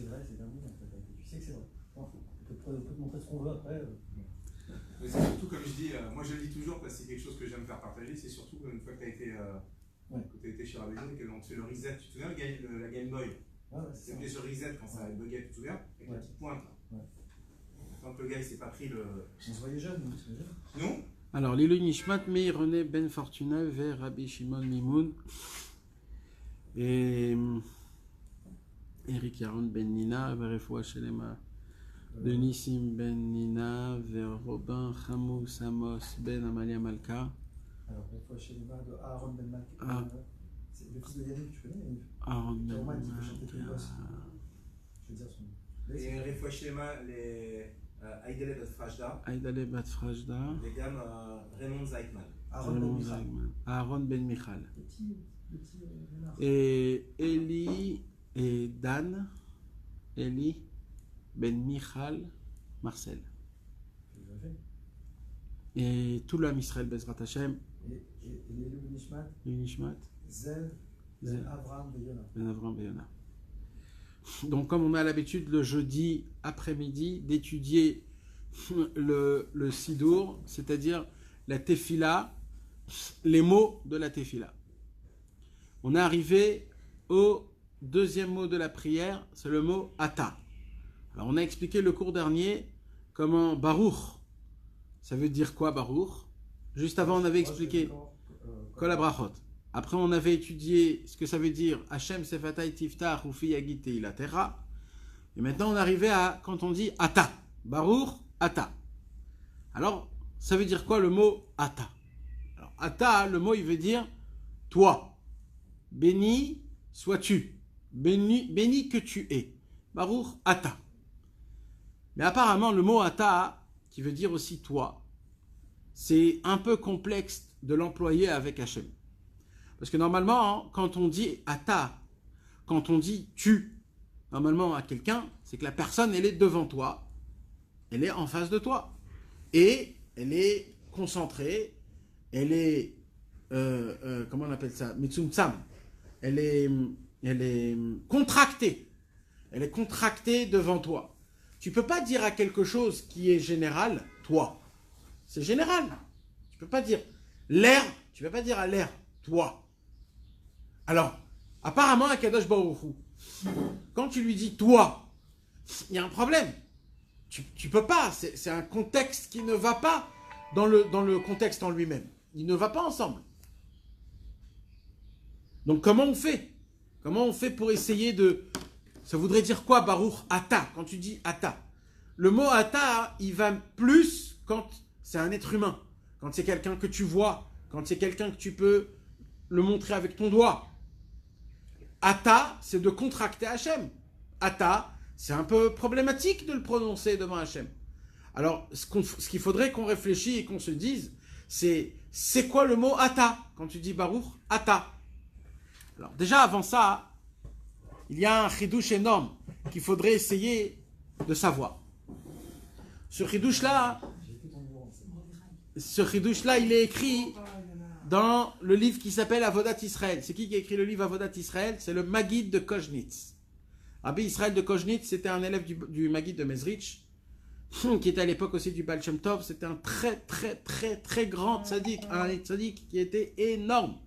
c'est vrai, c'est terminé. En fait. Tu sais que c'est vrai. On peut te montrer ce qu'on veut après. Mais c'est surtout, comme je dis, moi je le dis toujours parce que c'est quelque chose que j'aime faire partager, c'est surtout une fois que tu as été chez Rabbeinu et que l'on te fait le reset. Tu te souviens la Game Boy? C'est appelé sur reset quand ça buguait, tu te souviens? Avec la petite pointe. Tant que le gars il s'est pas pris le. On se voyait jeune, Non? Alors, Lilou Nishmat, Meir René Ben Fortuna vers Rabbi Shimon Mimoun et Eric Yaron Ben Nina vers Refoua Shelema de Nissim Ben Nina vers Robin Hamous Amos Ben Amalia Malka. Alors, Refoua Shelema de Aaron Ben Malka. C'est le fils de Yannick, tu connais Yannick? Aaron Ben Malka. Je veux dire son nom. Et Refoua Shelema, les. Aïdale Bat Frajda. Aïdale Bat Frajda. Les gammes Raymond Zeitman. Aaron Ben Michal. Et Eli et Dan. Eli Ben Michal Marcel. Et tout l'âme Israël Bezrat Hashem. Et Lilou Nishmat. Nishmat. Zev Ben Avraham Beyona. Ben Avraham Beyona. Donc, comme on a l'habitude le jeudi après-midi d'étudier le Sidour, c'est-à-dire la Tefila, les mots de la Tefila. On est arrivé au deuxième mot de la prière, c'est le mot Ata. Alors, on a expliqué le cours dernier comment Baruch, ça veut dire quoi Baruch? Juste avant, on avait expliqué Kol HaBrachot. Après, on avait étudié ce que ça veut dire Hashem Sefatay Tiftach Ufi Yagit Teilatera. Et maintenant, on est arrivé à quand on dit Ata. Baruch Ata. Alors, ça veut dire quoi le mot Ata? Alors, Ata, le mot, il veut dire toi. Béni sois-tu. Béni que tu es. Baruch Ata. Mais apparemment, le mot Ata, qui veut dire aussi toi, c'est un peu complexe de l'employer avec Hashem. Parce que normalement, quand on dit Ata, quand on dit tu, normalement à quelqu'un, c'est que la personne, elle est devant toi, elle est en face de toi. Et elle est concentrée, elle est, comment on appelle ça, Mitsumtsam, elle est contractée. Elle est contractée devant toi. Tu ne peux pas dire à quelque chose qui est général, toi. C'est général. Tu ne peux pas dire l'air, tu ne peux pas dire à l'air, toi. Alors, apparemment, à Kadosh Baruch Hu, quand tu lui dis toi, il y a un problème. Tu peux pas, c'est un contexte qui ne va pas dans le contexte en lui-même. Il ne va pas ensemble. Donc, comment on fait? Comment on fait pour essayer de... Ça voudrait dire quoi, Baruch Ata, quand tu dis Ata? Le mot Ata, il va plus quand c'est un être humain, quand c'est quelqu'un que tu vois, quand c'est quelqu'un que tu peux le montrer avec ton doigt. Ata, c'est de contracter Hachem. Ata, c'est un peu problématique de le prononcer devant Hachem. Alors, ce qu'il faudrait qu'on réfléchisse et qu'on se dise, c'est quoi le mot Ata? Quand tu dis Baruch, Ata. Alors, déjà, avant ça, il y a un chidouche énorme qu'il faudrait essayer de savoir. Ce chidouche-là, il est écrit dans le livre qui s'appelle Avodat Israël. C'est qui a écrit le livre Avodat Israël? C'est le Maggid de Koznitz. Rabbi Israël de Koznitz, c'était un élève du Maggid de Mezrich, qui était à l'époque aussi du Baal Shem Tov. C'était un très, très, très, très grand tzaddik, un tzaddik qui était énorme.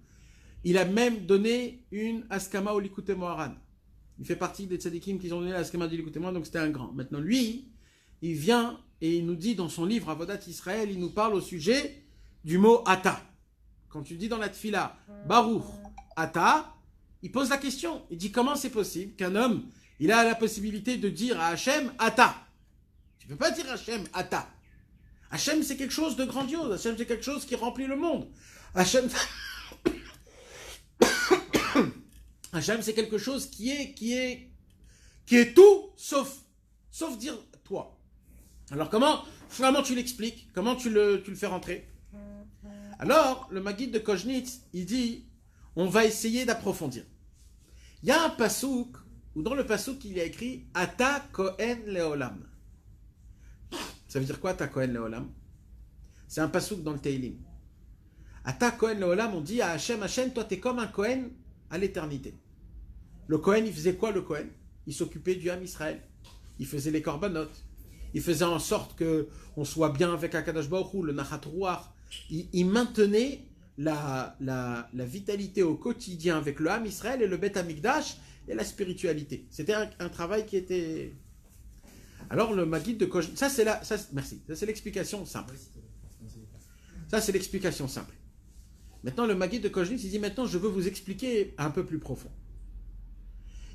Il a même donné une Askama au Likutei Moharan. Il fait partie des tzaddikim qui ont donné l'Askama du Likutei Moharan, donc c'était un grand. Maintenant, lui, il vient et il nous dit dans son livre Avodat Israël, il nous parle au sujet du mot Ata. Quand tu dis dans la Tfila, Baruch, Ata, il pose la question. Il dit comment c'est possible qu'un homme, il a la possibilité de dire à Hachem, Ata. Tu ne peux pas dire à Hachem, Ata. Hachem, c'est quelque chose de grandiose. Hachem, c'est quelque chose qui remplit le monde. Hachem, Hachem, c'est quelque chose qui est tout, sauf dire toi. Alors comment, finalement, tu l'expliques? Comment tu le fais rentrer? Alors, le Maggid de Koznitz, il dit, on va essayer d'approfondir. Il y a un pasouk, où dans le pasouk, il y a écrit Ata Kohen Leolam. Ça veut dire quoi, Ata Kohen Leolam? C'est un pasouk dans le Teilim. Ata Kohen Leolam, on dit à Hachem, Hachem, toi, t'es comme un Kohen à l'éternité. Le Kohen, il faisait quoi, le Kohen? il s'occupait du Ham Israël. Il faisait les korbanot. Il faisait en sorte qu'on soit bien avec Akadosh Baruch Hu, le Nachat Ruach. Il maintenait la vitalité au quotidien avec le Ham Israël et le Bet Hamikdash et la spiritualité. C'était un travail qui était... Alors le Maguid de Kojnitz, merci, ça c'est l'explication simple. Ça c'est l'explication simple. Maintenant le Maguid de Kojnitz, il dit maintenant je veux vous expliquer un peu plus profond.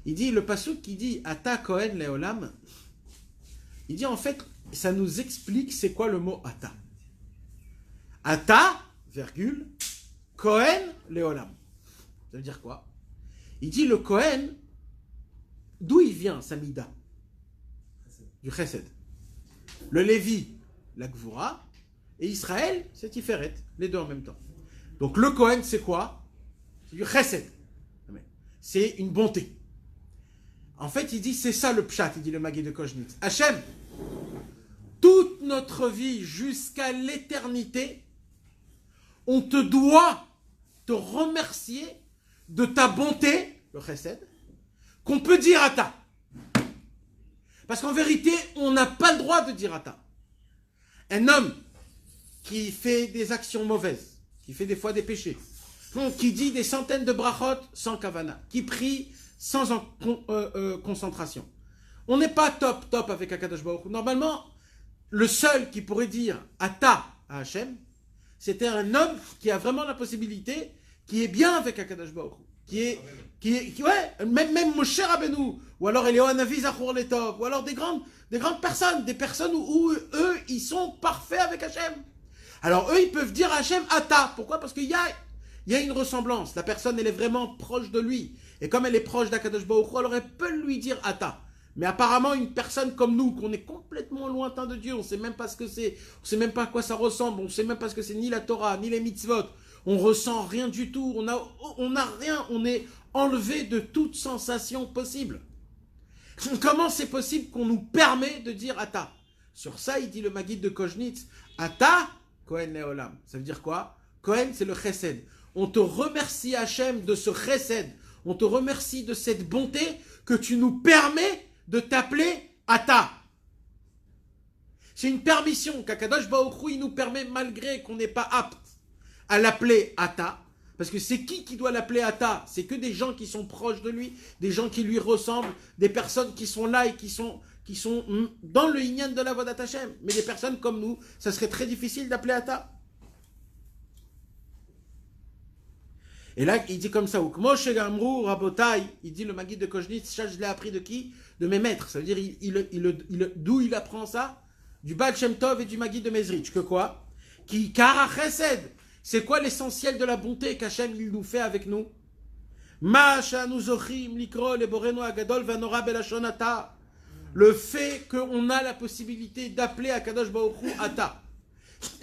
Il dit le pasuk qui dit Ata Kohen Leolam, il dit en fait ça nous explique c'est quoi le mot Ata. Ata, virgule, Kohen Leolam. Ça veut dire quoi? Il dit le Kohen, d'où il vient sa mida? Du Chesed. Le Lévi, la Gvura, et Israël, c'est Tiferet, les deux en même temps. Donc le Kohen, c'est quoi? C'est du Chesed. C'est une bonté. En fait, il dit, c'est ça le pshat, il dit le Maguid de Kojnitz. Hachem, toute notre vie jusqu'à l'éternité, on te doit te remercier de ta bonté, le Chesed, qu'on peut dire Ata. Parce qu'en vérité, on n'a pas le droit de dire Ata. Un homme qui fait des actions mauvaises, qui fait des fois des péchés, qui dit des centaines de brachot sans kavana, qui prie sans concentration. On n'est pas top avec Akadosh Baruch Hu. Normalement, le seul qui pourrait dire Ata à Hachem, c'était un homme qui a vraiment la possibilité, qui est bien avec Akadosh Baruch Hu, même Moshe Rabbeinu, ou alors Eliyahu Hanavi Zachor Letov, ou alors des grandes personnes, des personnes où eux, ils sont parfaits avec Hachem. Alors eux, ils peuvent dire à Hachem Ata. Pourquoi? Parce qu'il y a une ressemblance. La personne, elle est vraiment proche de lui. Et comme elle est proche d'Akadosh Baruch Hu, alors elle peut lui dire Ata. Mais apparemment, une personne comme nous, qu'on est complètement lointain de Dieu, on ne sait même pas ce que c'est, on ne sait même pas à quoi ça ressemble, on ne sait même pas ce que c'est ni la Torah, ni les mitzvot, on ressent rien du tout, on a rien, on est enlevé de toute sensation possible. Comment c'est possible qu'on nous permet de dire Ata? Sur ça, il dit le Maguid de Kojnitz, Ata, Kohen Leolam. Ça veut dire quoi? Kohen, c'est le Chesed. On te remercie, Hachem, de ce Chesed. On te remercie de cette bonté que tu nous permets de t'appeler Ata. C'est une permission qu'Akadosh Baruch Hu, il nous permet, malgré qu'on n'est pas apte à l'appeler Ata. Parce que c'est qui doit l'appeler Ata? C'est que des gens qui sont proches de lui, des gens qui lui ressemblent, des personnes qui sont là et qui sont dans le Inyan de la Vodat Hashem. Mais des personnes comme nous, ça serait très difficile d'appeler Ata. Et là, il dit comme ça, il dit le Maguid de Kojnitz, ça je l'ai appris de qui? De mes maîtres. Ça veut dire, d'où il apprend ça? Du Baal Shem Tov et du Maguid de Mezrich. Que quoi? Qui Kara Chesed. C'est quoi l'essentiel de la bonté qu'Hachem il nous fait avec nous? Le fait qu'on a la possibilité d'appeler Akadosh Baruch Hu Ata.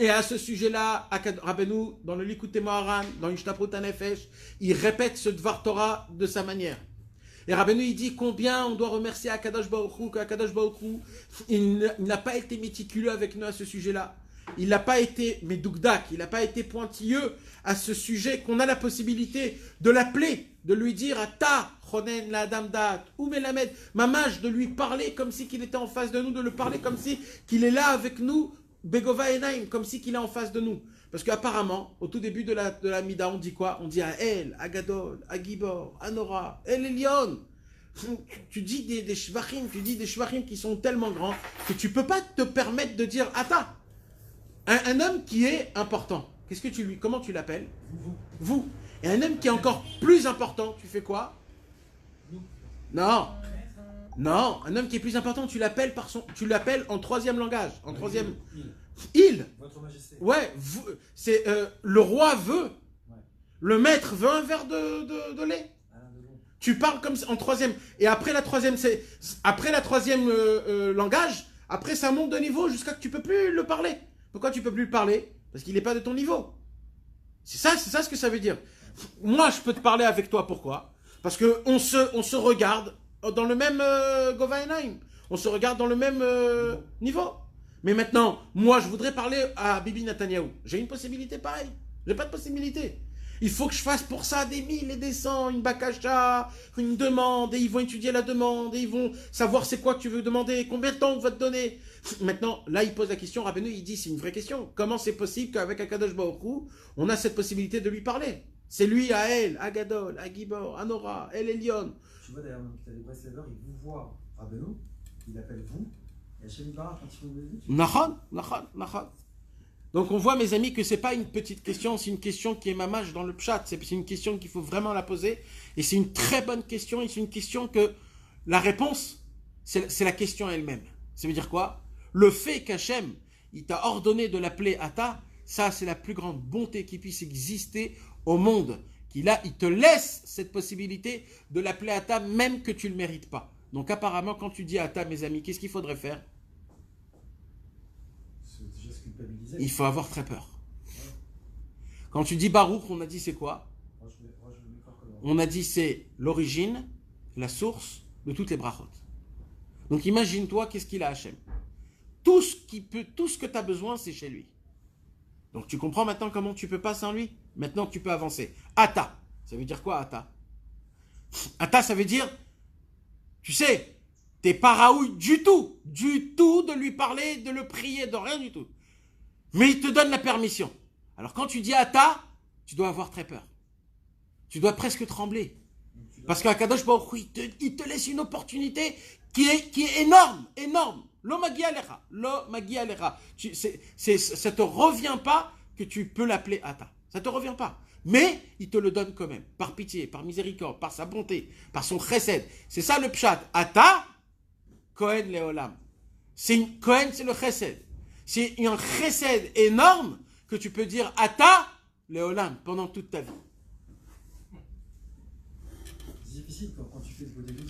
Et à ce sujet-là, Rabbeinu, dans le Likutei Moharan, dans Ishtaprut HaNefesh, il répète ce Dvar Torah de sa manière. Et Rabbeinu, il dit combien on doit remercier Akadosh Baruch Hu, qu'Akadosh Baruch Hu, il n'a pas été méticuleux avec nous à ce sujet-là. Il n'a pas été médoukdak, il n'a pas été pointilleux à ce sujet qu'on a la possibilité de l'appeler, de lui dire Ata, Chonen, la Adam Dat, ou Melamed, Mamash, de lui parler comme si qu'il était en face de nous, de le parler comme si qu'il est là avec nous, Begova Enaim, comme si qu'il est en face de nous. Parce qu'apparemment, au tout début de la Mida, on dit quoi? On dit à El, à Gadol, à Gibor, à Nora, El Elyon. Tu dis des shvachim, tu dis des shvachim qui sont tellement grands que tu ne peux pas te permettre de dire Ata. Un homme qui est important, comment tu l'appelles? Vous. Et un homme qui est encore plus important, tu fais quoi? Non, un homme qui est plus important, tu l'appelles en troisième langage, en troisième. Il. Votre Majesté. Ouais, c'est le roi veut. Le maître veut un verre de lait. Tu parles comme en troisième. Et après la troisième, langage, après ça monte de niveau jusqu'à que tu peux plus le parler. Pourquoi tu peux plus le parler? Parce qu'il n'est pas de ton niveau. C'est ça ce que ça veut dire. Moi, je peux te parler avec toi. Pourquoi? Parce que on se regarde dans le même Gova Enaim. On se regarde dans le même niveau. Mais maintenant, moi, je voudrais parler à Bibi Netanyahou. J'ai une possibilité pareille. J'ai pas de possibilité. Il faut que je fasse pour ça des 1000 et des 100, une bakacha, une demande, et ils vont étudier la demande, et ils vont savoir c'est quoi que tu veux demander, combien de temps on va te donner. Maintenant, là, il pose la question, Rabbeinu, il dit, c'est une vraie question. Comment c'est possible qu'avec Akadosh Baruch Hu, on a cette possibilité de lui parler? C'est lui à El, à Gadol, à Gibor, à Nora, El Elyon. Tu vois d'ailleurs, dans les Breslavers, il vous voit Rabbeinu, il appelle vous, et Hachem Barach, quand il vous dit, Nachon. Donc on voit, mes amis, que c'est pas une petite question, c'est une question qui est mamache dans le pshat, c'est une question qu'il faut vraiment la poser, et c'est une très bonne question, et c'est une question que la réponse, c'est la question elle-même. Ça veut dire quoi? Le fait qu'Hachem, il t'a ordonné de l'appeler Ata, ça c'est la plus grande bonté qui puisse exister au monde. Il te laisse cette possibilité de l'appeler Ata, même que tu ne le mérites pas. Donc apparemment, quand tu dis Ata, mes amis, qu'est-ce qu'il faudrait faire? Il faut avoir très peur. Quand tu dis Baruch, on a dit c'est quoi? On a dit c'est l'origine, la source de toutes les brachot. Donc imagine-toi qu'est-ce qu'il a Hachem. Tout ce que tu as besoin, c'est chez lui. Donc tu comprends maintenant comment tu peux pas sans lui? Maintenant tu peux avancer. Ata, ça veut dire quoi Ata? Ata, ça veut dire, tu sais, t'es pas raoui du tout de lui parler, de le prier, de rien du tout. Mais il te donne la permission. Alors quand tu dis Ata, tu dois avoir très peur. Tu dois presque trembler. Parce qu'Akadosh Baruch Hu, il te laisse une opportunité qui est énorme. Lo magi alecha. Ça te revient pas que tu peux l'appeler Ata. Ça te revient pas. Mais il te le donne quand même. Par pitié, par miséricorde, par sa bonté, par son chesed. C'est ça le pshat. Ata, Kohen Leolam. Kohen, c'est le chesed. C'est un chesed énorme que tu peux dire Ata, Leolam, pendant toute ta vie. C'est difficile quand tu fais ce beau début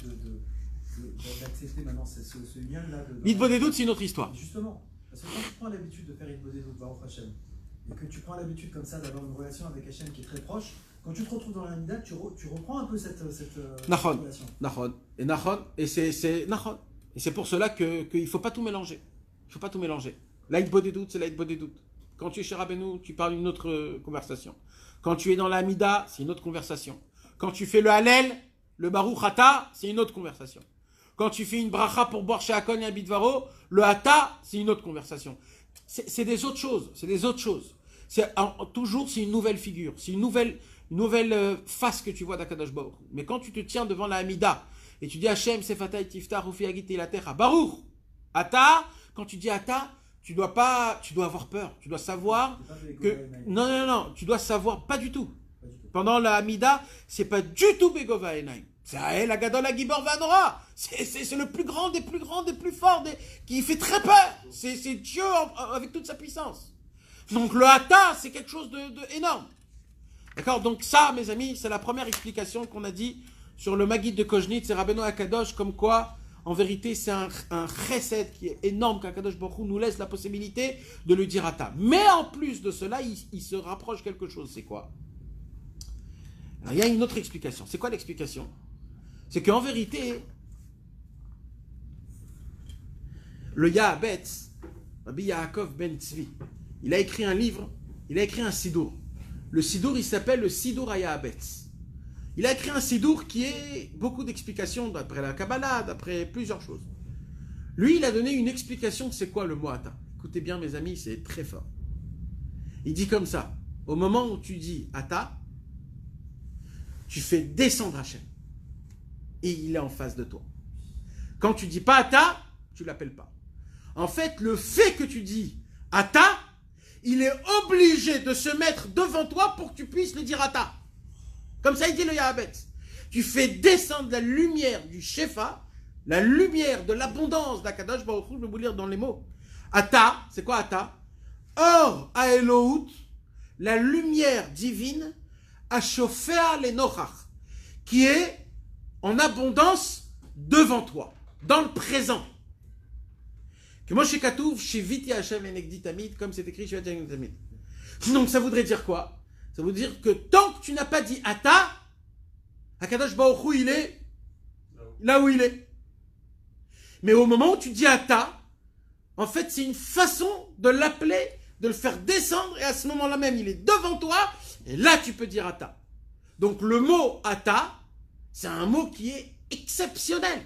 d'accepter maintenant ce lien-là. Mitbodedut, c'est une autre histoire. Justement, parce que quand tu prends l'habitude de faire Mitbodedut, Baruch Hashem, et que tu prends l'habitude comme ça d'avoir une relation avec Hashem qui est très proche, quand tu te retrouves dans la Hamida, tu reprends un peu cette relation. Nachon. Et c'est Nachon. Et c'est pour cela qu'il ne faut pas tout mélanger. Il ne faut pas tout mélanger. L'Aïd-Bodedut, c'est l'Aïd-Bodedut. Quand tu es chez Rabbeinu, tu parles une autre conversation. Quand tu es dans la Hamida, c'est une autre conversation. Quand tu fais le Hallel, le Baruch Ata, c'est une autre conversation. Quand tu fais une bracha pour boire chez Akon et un Bidvaro, le Ata, c'est une autre conversation. C'est des autres choses. Toujours, c'est une nouvelle figure. C'est une nouvelle face que tu vois d'Akadosh Baruch. Mais quand tu te tiens devant la Hamida et tu dis Hashem, Sefatay, Tiftar, Rufi, Agite, la terre, Baruch, Ata, quand tu dis Ata, tu dois avoir peur. Tu dois savoir que. Non, tu dois savoir pas du tout. Pendant la Hamida, c'est pas du tout Begova Enaim. C'est Ael, Agadol, Agibor, Vanora. C'est le plus grand des plus forts, qui fait très peur. C'est Dieu avec toute sa puissance. Donc le Hata, c'est quelque chose de énorme. D'accord? Donc ça, mes amis, c'est la première explication qu'on a dit sur le Maggid de Kojnit, c'est Rabbeinu Akadosh, comme quoi, en vérité, c'est un chesed qui est énorme qu'Akadosh Baruch Hu nous laisse la possibilité de lui dire Hata. Mais en plus de cela, il se rapproche quelque chose. C'est quoi? Alors, il y a une autre explication. C'est quoi l'explication? C'est qu'en vérité, le Yahabetz, Rabbi Yaakov ben Tzvi, il a écrit un livre, il a écrit un sidour. Le sidour, il s'appelle le Sidour à Yahabetz. Il a écrit un sidour qui est beaucoup d'explications d'après la Kabbalah, d'après plusieurs choses. Lui, il a donné une explication de c'est quoi le mot Ata. Écoutez bien, mes amis, c'est très fort. Il dit comme ça, au moment où tu dis Ata, tu fais descendre Hachem. Et il est en face de toi. Quand tu dis pas Ata, tu l'appelles pas. En fait, le fait que tu dis Ata, il est obligé de se mettre devant toi pour que tu puisses le dire Ata. Comme ça, il dit le Yahabetz. Tu fais descendre la lumière du Shefa, la lumière de l'abondance d'Akadosh Baruch Hu, je vais vous lire dans les mots. Ata, c'est quoi Ata? Or, Aelout, la lumière divine, Ashofea Lenochach, qui est en abondance devant toi, dans le présent. Que moi, chez Katouv, chez Viti Hashem Enegdi Tamid, comme c'est écrit chez Viti Hashem Enegdi Tamid. Donc, ça voudrait dire quoi? Ça veut dire que tant que tu n'as pas dit Ata, Akadosh Baruch Hu, il est là où il est. Mais au moment où tu dis Ata, en fait, c'est une façon de l'appeler, de le faire descendre, et à ce moment-là même, il est devant toi, Et là, tu peux dire ata. Donc, le mot ata, c'est un mot qui est exceptionnel.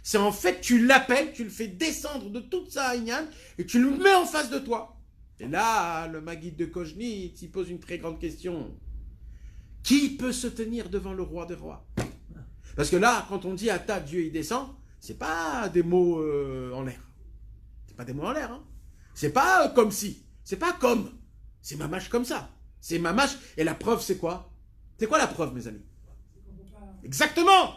C'est en fait, tu l'appelles, tu le fais descendre de toute sa haïnian et tu le mets en face de toi. Et là, le Maguide de Kojnitz, il pose une très grande question. Qui peut se tenir devant le roi des rois? Parce que là, quand on dit ata, Dieu il descend, c'est pas des mots en l'air. C'est pas des mots en l'air. Hein. C'est pas comme si. C'est pas comme. C'est mamache comme ça. C'est mamache. Et la preuve, c'est quoi? C'est quoi la preuve, mes amis? Exactement.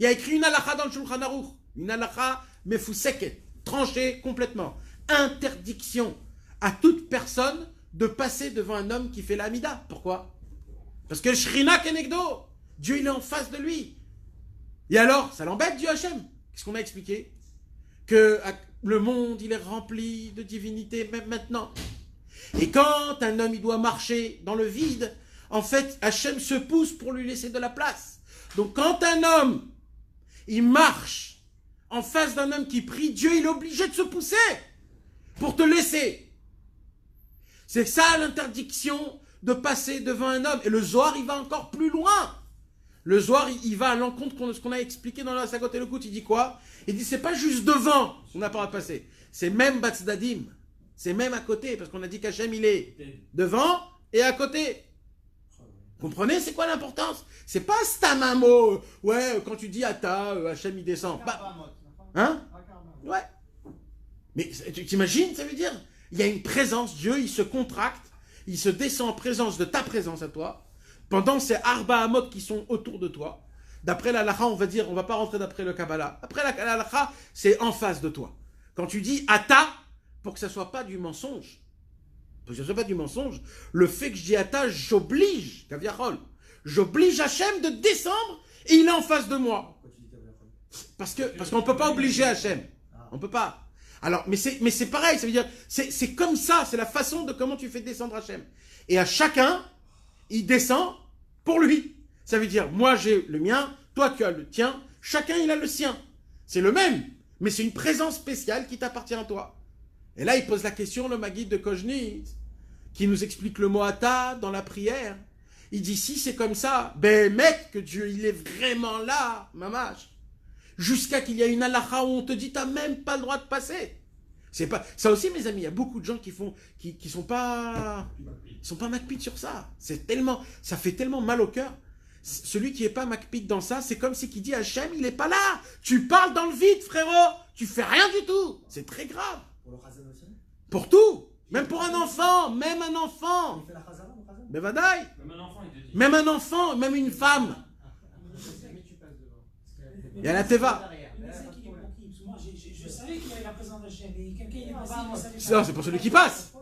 Il y a écrit une halakha dans le Shulchan Aruch. Une halakha mefuseket, tranchée complètement. Interdiction à toute personne de passer devant un homme qui fait l'amida. Pourquoi? Parce que Shrina Kenegdo, Dieu il est en face de lui. Et alors, ça l'embête Dieu Hachem. Qu'est-ce qu'on a expliqué? Que le monde il est rempli de divinité même maintenant. Et quand un homme il doit marcher dans le vide, en fait Hachem se pousse pour lui laisser de la place. Donc quand un homme il marche en face d'un homme qui prie, Dieu il est obligé de se pousser pour te laisser. C'est ça l'interdiction de passer devant un homme. Et le Zohar, il va encore plus loin. Le Zohar, il va à l'encontre de ce qu'on a expliqué dans la Sagot et le Kout. Il dit quoi? Il dit, c'est pas juste devant qu'on n'a pas à passer. C'est même Batzdadim. C'est même à côté. Parce qu'on a dit qu'Hachem, il est devant et à côté. Comprenez, c'est quoi l'importance? C'est pas stam un mot. Ouais, quand tu dis Ata, Hachem, il descend. Bah, hein? Ouais. Mais tu t'imagines, ça veut dire? Il y a une présence, Dieu, il se contracte, il se descend en présence de ta présence à toi, pendant ces Arba Amot qui sont autour de toi. D'après la halakha, on va dire, on va pas rentrer d'après le Kabbalah. Après la halakha, c'est en face de toi. Quand tu dis Ata, pour que ça soit pas du mensonge, pour que ça soit pas du mensonge, le fait que je dis Ata, j'oblige, Kaviachol, j'oblige Hachem de descendre et il est en face de moi. Parce qu'on peut pas obliger Hachem. On peut pas. Alors, mais c'est pareil, ça veut dire, c'est comme ça, c'est la façon de comment tu fais descendre Hachem. Et à chacun, il descend pour lui. Ça veut dire, moi j'ai le mien, toi tu as le tien, chacun il a le sien. C'est le même, mais c'est une présence spéciale qui t'appartient à toi. Et là, il pose la question, le Maguide de Kojnitz, qui nous explique le mot Ata dans la prière. Il dit, si c'est comme ça, ben mec, que Dieu il est vraiment là, mamache. Jusqu'à qu'il y ait une halakha où on te dit, t'as même pas le droit de passer. C'est pas, ça aussi, mes amis, il y a beaucoup de gens qui sont pas macpit sur ça. Ça fait tellement mal au cœur. Celui qui est pas macpit dans ça, c'est comme si qui dit Hachem, il est pas là. Tu parles dans le vide, frérot. Tu fais rien du tout. C'est très grave. Pour le chazan aussi? Pour tout. Même pour un enfant. Même un enfant. Il fait la chazan, le chazan? Mais vadaï. Même un enfant, il te dit. Même un enfant, même une femme. Il y a la teva. Je savais qu'il y avait la présence d'Hachem. Et quelqu'un il est passé, il ne savait pas. Non, c'est pour celui qui passe.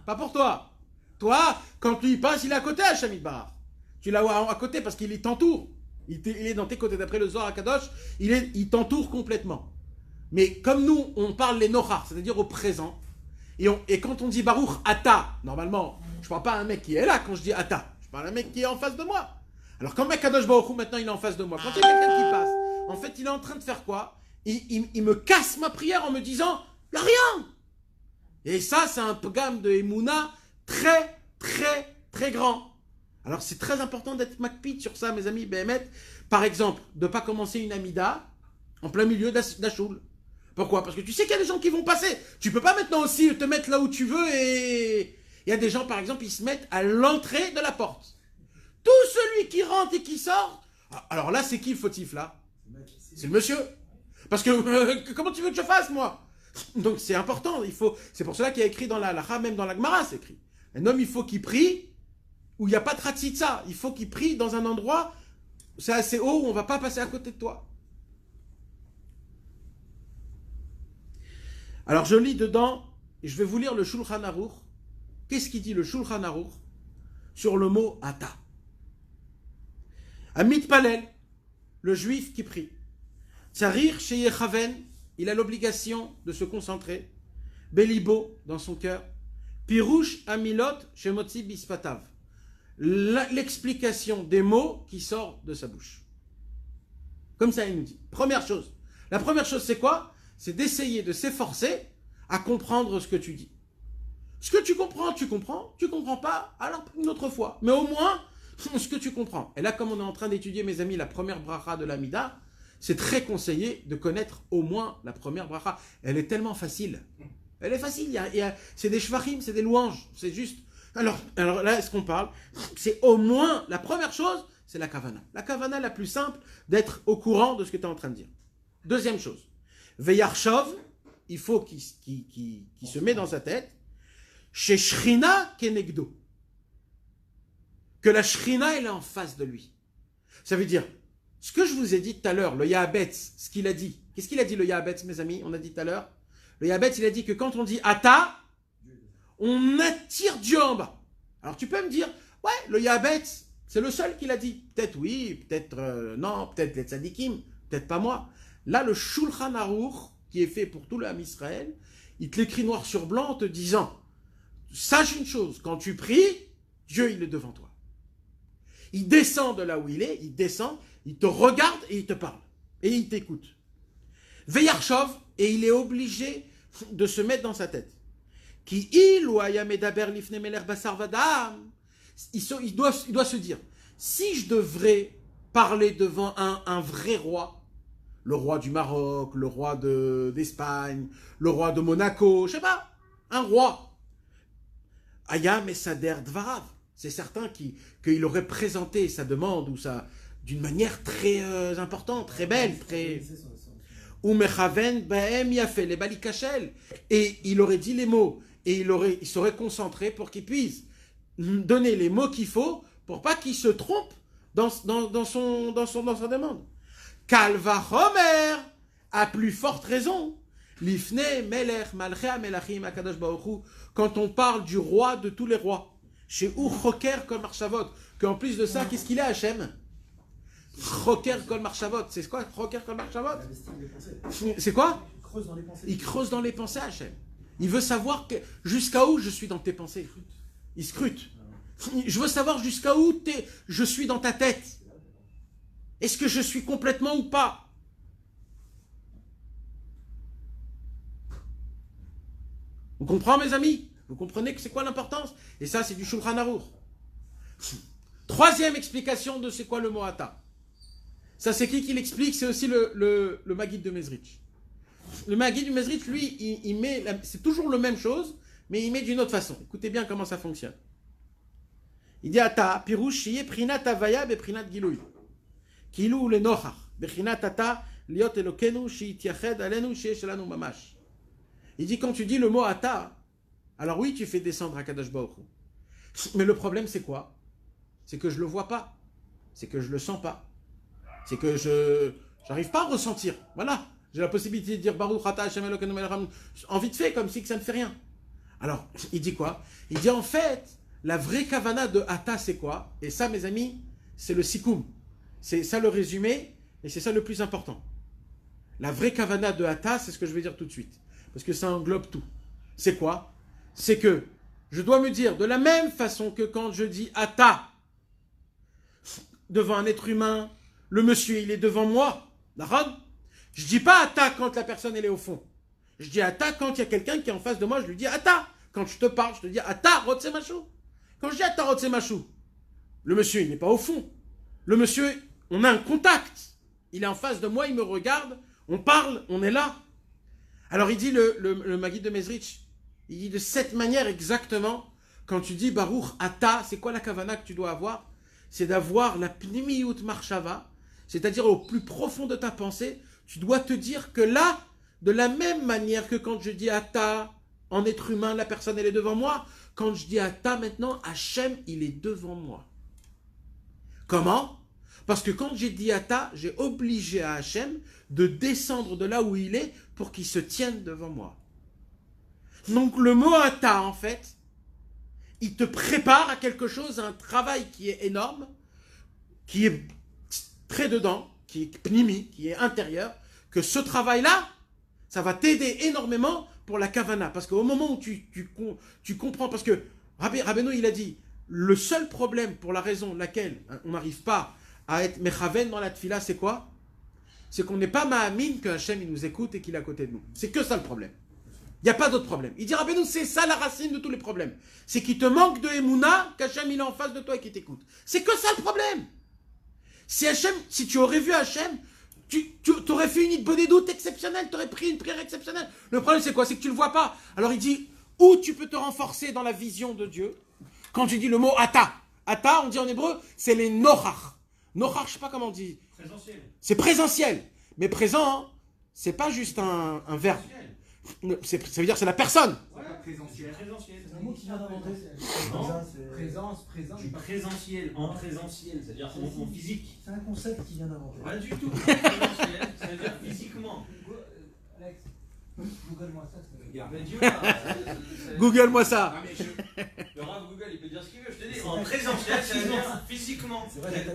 Pas pour toi. Toi, quand lui il passe, il est à côté Hachem Yitbarach. Tu l'as à côté parce qu'il t'entoure. Il est dans tes côtés. D'après le Zohar HaKadosh, il t'entoure complètement. Mais comme nous, on parle les nochar, c'est-à-dire au présent, et quand on dit Baruch Ata, normalement, je ne parle pas à un mec qui est là quand je dis Ata. Je parle à un mec qui est en face de moi. Alors quand Kadosh Baruch Hu, maintenant il est en face de moi, quand il y a quelqu'un qui passe, en fait il est en train de faire quoi? Il me casse ma prière en me disant, il n'y a rien. Et ça, c'est un pogam de Emouna très, très, très grand. Alors c'est très important d'être makpid sur ça, mes amis, Béhémet. Par exemple, de ne pas commencer une amida en plein milieu d'Achoul. Pourquoi? Parce que tu sais qu'il y a des gens qui vont passer. Tu peux pas maintenant aussi te mettre là où tu veux et... Il y a des gens, par exemple, ils se mettent à l'entrée de la porte. Tout celui qui rentre et qui sort... Alors là, c'est qui le fautif, là? C'est le monsieur. Parce que, comment tu veux que je fasse, moi? Donc c'est important, c'est pour cela qu'il y a écrit dans la halakha, même dans la Gemara, c'est écrit. Un homme, il faut qu'il prie où il n'y a pas de ratzitza. Il faut qu'il prie dans un endroit, c'est assez haut, où on ne va pas passer à côté de toi. Alors je lis dedans, et je vais vous lire le Shulchan Aruch. Qu'est-ce qu'il dit le Shulchan Aruch sur le mot Ata? Amit Palel, le juif qui prie. Tsarir Sheyechaven, il a l'obligation de se concentrer. Belibo, dans son cœur. Pirouche Amilot Shemotzi Bispatav. L'explication des mots qui sortent de sa bouche. Comme ça, il nous dit. Première chose. La première chose, c'est quoi? C'est d'essayer de s'efforcer à comprendre ce que tu dis. Ce que tu comprends, tu comprends. Tu comprends pas, alors une autre fois. Mais au moins, ce que tu comprends. Et là, comme on est en train d'étudier, mes amis, la première bracha de l'Amida, c'est très conseillé de connaître au moins la première bracha. Elle est tellement facile. Elle est facile. C'est des shvachim, c'est des louanges. C'est juste... Alors là, est-ce qu'on parle? C'est au moins, la première chose, c'est la kavana. La kavana la plus simple, d'être au courant de ce que tu es en train de dire. Deuxième chose, Veyarshov, il faut qu'il se met dans sa tête, chez Shrina Kenegdo, que la Shrina, elle est en face de lui. Ça veut dire, ce que je vous ai dit tout à l'heure, le Yahabetz, ce qu'il a dit. Qu'est-ce qu'il a dit le Yahabetz, mes amis? On a dit tout à l'heure. Le Yahabetz, il a dit que quand on dit Ata, on attire Dieu en bas. Alors tu peux me dire, ouais, le Yahabetz, c'est le seul qui l'a dit. Peut-être oui, peut-être non, peut-être les tzadikim, peut-être pas moi. Là, le Shulchan Aruch, qui est fait pour tout le Ham Israël, il te l'écrit noir sur blanc en te disant, sache une chose, quand tu pries, Dieu, il est devant toi. Il descend de là où il est, il descend, il te regarde et il te parle. Et il t'écoute. Veyarshov, et il est obligé de se mettre dans sa tête. Qui il doit se dire, si je devrais parler devant un vrai roi, le roi du Maroc, le roi d'Espagne, le roi de Monaco, je sais pas, un roi, Ayam et Sader Dvarav, c'est certain qu'il aurait présenté sa demande ou d'une manière très importante, très belle, très... Et il aurait dit les mots, et il serait concentré pour qu'il puisse donner les mots qu'il faut pour pas qu'il se trompe dans sa demande. Kalva Homer, à plus forte raison, Lifne Melech Malchea Melachim Akadosh Baruch Hu, quand on parle du roi de tous les rois, chez Choker Kol Marshavot, qu'en plus de ça, qu'est-ce qu'il est Hachem? Choker Kol Marshavot, c'est quoi Choker Kol Marshavot? C'est quoi? Il creuse dans les pensées Hachem. Il veut savoir jusqu'à où je suis dans tes pensées. Il scrute. Je veux savoir jusqu'à où je suis dans ta tête. Est-ce que je suis complètement ou pas? Vous comprenez, mes amis? Vous comprenez que c'est quoi l'importance? Et ça, c'est du Shulchan Aruch. Troisième explication de c'est quoi le mot Ata. Ça, c'est qui l'explique? C'est aussi le Maguid de Mezrich. Le Maguid de Mezrich, lui, il met... C'est toujours la même chose, mais il met d'une autre façon. Écoutez bien comment ça fonctionne. Il dit Ata, pirouche, shiye prinat avaya be prinat gilouy. Kilou le nochach, bechinat ata, liot elokenu, shiitiached alenu, shieshelanu mamash. Il dit quand tu dis le mot ata, alors oui, tu fais descendre Akadosh Baruch Hu. Mais le problème, c'est quoi? C'est que je le vois pas. C'est que je le sens pas. C'est que j'arrive pas à ressentir. Voilà. J'ai la possibilité de dire Baruch Ata Hashem Elokeinu Melech Haolam en vite fait, comme si que ça ne fait rien. Alors, il dit quoi? Il dit en fait, la vraie kavana de Ata, c'est quoi? Et ça, mes amis, c'est le sikoum. C'est ça le résumé, et c'est ça le plus important. La vraie kavana de Ata, c'est ce que je vais dire tout de suite. Parce que ça englobe tout. C'est quoi? C'est que je dois me dire, de la même façon que quand je dis Ata, devant un être humain, le monsieur, il est devant moi. D'accord? Je dis pas Ata quand la personne, elle est au fond. Je dis Ata quand il y a quelqu'un qui est en face de moi, je lui dis Ata. Quand je te parle, je te dis Ata, Rotse Machou. Quand je dis Ata, Rotse Machou, le monsieur, il n'est pas au fond. Le monsieur, on a un contact. Il est en face de moi, il me regarde, on parle, on est là. Alors il dit, le Maguid de Mezrich, il dit de cette manière exactement, quand tu dis Baruch Ata, c'est quoi la kavana que tu dois avoir? C'est d'avoir la pnimiyut marshava, c'est-à-dire au plus profond de ta pensée, tu dois te dire que là, de la même manière que quand je dis Ata, en être humain, la personne elle est devant moi, quand je dis Ata maintenant, Hachem, il est devant moi. Comment? Parce que quand j'ai dit Ata, j'ai obligé à Hachem de descendre de là où il est pour qu'il se tienne devant moi. Donc le mot Ata, en fait, il te prépare à quelque chose, à un travail qui est énorme, qui est très dedans, qui est pnimi, qui est intérieur, que ce travail-là, ça va t'aider énormément pour la kavana. Parce qu'au moment où tu comprends, parce que Rabbeinu, il a dit, le seul problème pour la raison laquelle on n'arrive pas à être mechaven dans la tfila, c'est quoi? C'est qu'on n'est pas ma'amine que Hachem il nous écoute et qu'il est à côté de nous. C'est que ça le problème. Il n'y a pas d'autre problème. Il dit, Rabbeinu, c'est ça la racine de tous les problèmes. C'est qu'il te manque de Emouna, qu'Hachem il est en face de toi et qu'il t'écoute. C'est que ça le problème. Si tu aurais vu Hachem, tu aurais fait une bonne doute exceptionnelle, tu aurais pris une prière exceptionnelle. Le problème c'est quoi? C'est que tu ne le vois pas. Alors il dit, où tu peux te renforcer dans la vision de Dieu? Quand tu dis le mot Ata. Ata, on dit en hébreu, c'est les Nochach. Nochach, je ne sais pas comment on dit. Présentiel. C'est présentiel. Mais présent, c'est pas juste un verbe. Ça veut dire que c'est la personne. Ouais, présentiel. C'est un mot qui vient d'inventer. Du présentiel, en présentiel, c'est-à-dire en physique. C'est un concept qui vient d'inventer. Pas du tout. Présentiel, c'est-à-dire physiquement. Alex, Google-moi ça. Mais dis-moi, Google-moi ça. le Rav Google, il peut dire ce qu'il veut. Je te dis, en présentiel, c'est-à-dire physiquement. C'est vrai,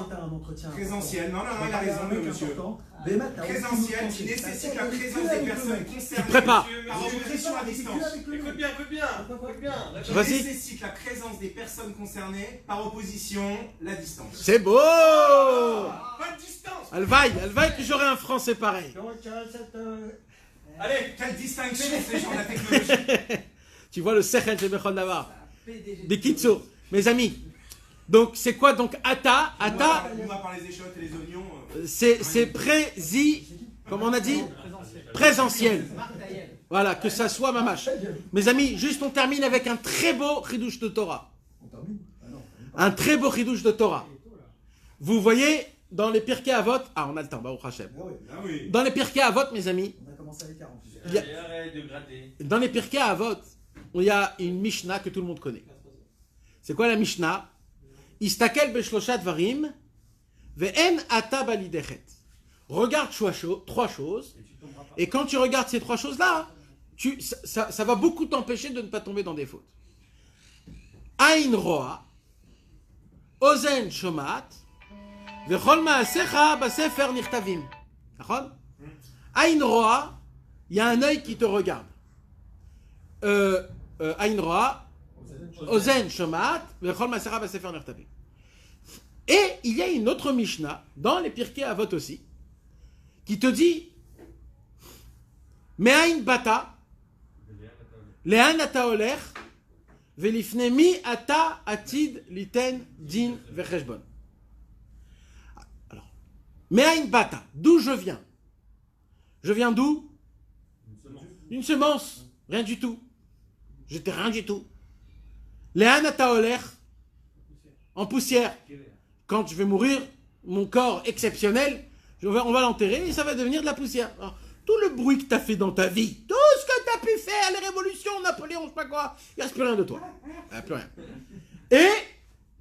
t'as un entretien. Présentiel, non, il a raison, monsieur. Présentiel qui nécessite la présence des personnes concernées. Tu prépares. Par opposition à distance. Écoute bien. Qui nécessite la présence des personnes concernées par opposition la distance. C'est beau. Pas de distance. Alvaï que j'aurais un français pareil. Allez, quelle distinction ces gens de la technologie. Tu vois le Sechel chez Bechol Davar. Des Kitso. Mes amis. Donc c'est quoi donc Ata? Ata, On va par les échottes et les oignons. c'est comment on a dit? Présentiel. Voilà, que ça soit mamash. Mes amis, juste on termine avec un très beau chidouche de Torah. Un très beau chidouche de Torah. Vous voyez, dans les Pirkei Avot, on a le temps, Baruch Hashem. Ah oui. Dans les Pirkei Avot, mes amis, On a commencé avec 40. Arrête de gratter. dans les Pirkei Avot, il y a une Mishnah que tout le monde connaît. C'est quoi la Mishnah? Istakel beshlosha dvarim, ve'en ata balidechet. Regarde trois choses, et quand tu regardes ces trois choses-là, ça va beaucoup t'empêcher de ne pas tomber dans des fautes. Ain roa, ozen shomat, vechol ma'asecha basefer nichtavim. D'accord? Ain roa, il y a un œil qui te regarde. Ain roa, ozen shomat, vechol ma'asecha basefer nichtavim. Et il y a une autre Mishnah, dans les Pirkei Avot aussi, qui te dit Me'ain bata, le'an ata olech, ve'lifne mi ata atid liten din vecheshbon. Alors, Me'ain bata, d'où je viens? Je viens d'où? Une semence, rien du tout. J'étais rien du tout. Le'an ata olech, en poussière. Quand je vais mourir, mon corps exceptionnel, on va l'enterrer et ça va devenir de la poussière. Alors, tout le bruit que tu as fait dans ta vie, tout ce que tu as pu faire, les révolutions, Napoléon, je sais pas quoi, il ne reste plus rien de toi. Il n'y a plus rien. Et,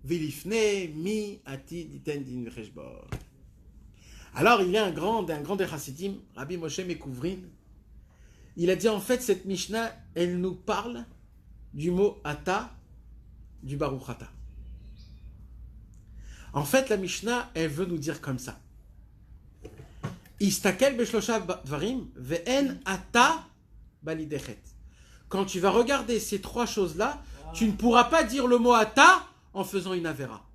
Vilifne mi ati diten din vecheshbon. Alors, il y a un grand des Chassidim, Rabbi Moshe Mekouvrin, il a dit en fait, cette Mishnah, elle nous parle du mot ata, du Baruch Ata. En fait, la Mishnah, elle veut nous dire comme ça. Istakel beshlosha dvarim ve'en ata balidechet. Quand tu vas regarder ces trois choses-là, tu ne pourras pas dire le mot ata en faisant une avera.